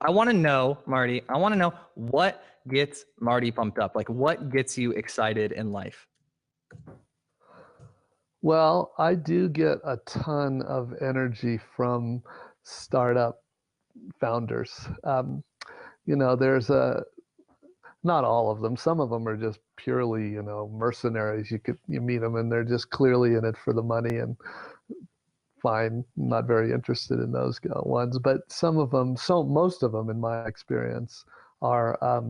I want to know, Marty, I want to know what gets Marty pumped up. Like what gets you excited in life? Well, I do get a ton of energy from startup founders. There's not all of them. Some of them are just purely, mercenaries. You meet them and they're just clearly in it for the money and fine, not very interested in those ones. But some of them, so most of them, in my experience, are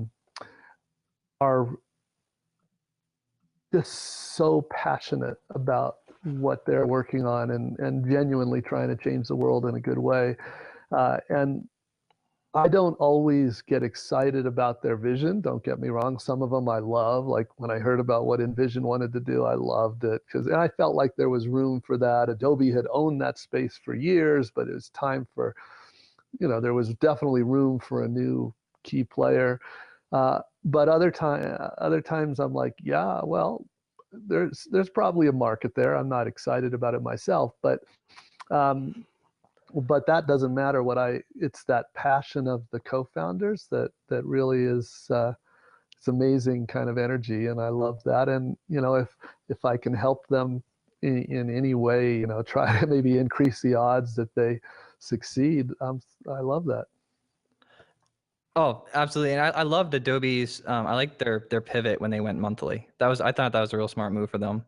just so passionate about what they're working on and genuinely trying to change the world in a good way. And I don't always get excited about their vision. Don't get me wrong. Some of them I love. Like when I heard about what InVision wanted to do, I loved it because I felt like there was room for that. Adobe had owned that space for years, but it was time for, there was definitely room for a new key player. But other times I'm like, yeah, well, there's probably a market there. I'm not excited about it myself, um, but that doesn't matter. It's that passion of the co-founders that really is it's amazing kind of energy, and I love that. And if I can help them in any way, try to maybe increase the odds that they succeed, I love that. Oh, absolutely. And I loved Adobe's, I like their pivot when they went monthly. I thought that was a real smart move for them.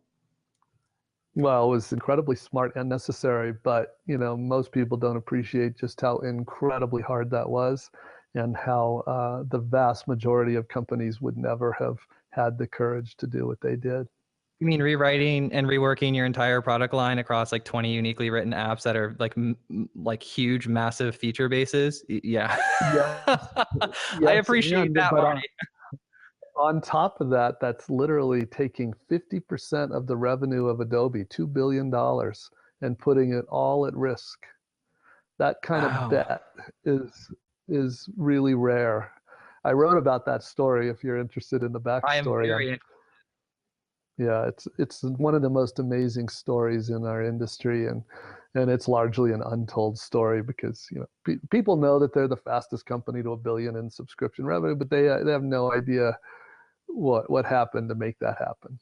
Well, it was incredibly smart and necessary, but most people don't appreciate just how incredibly hard that was, and how the vast majority of companies would never have had the courage to do what they did. You mean rewriting and reworking your entire product line across like 20 uniquely written apps that are like like huge, massive feature bases? Yeah. Yes, I yes, appreciate and that, but Marty. on top of that, that's literally taking 50% of the revenue of Adobe, $2 billion, and putting it all at risk. That kind of Wow. bet is is really rare. I wrote about that story if you're interested in the I am backstory. very Yeah, it's one of the most amazing stories in our industry, and it's largely an untold story because people know that they're the fastest company to a billion in subscription revenue, but they have no idea what happened to make that happen.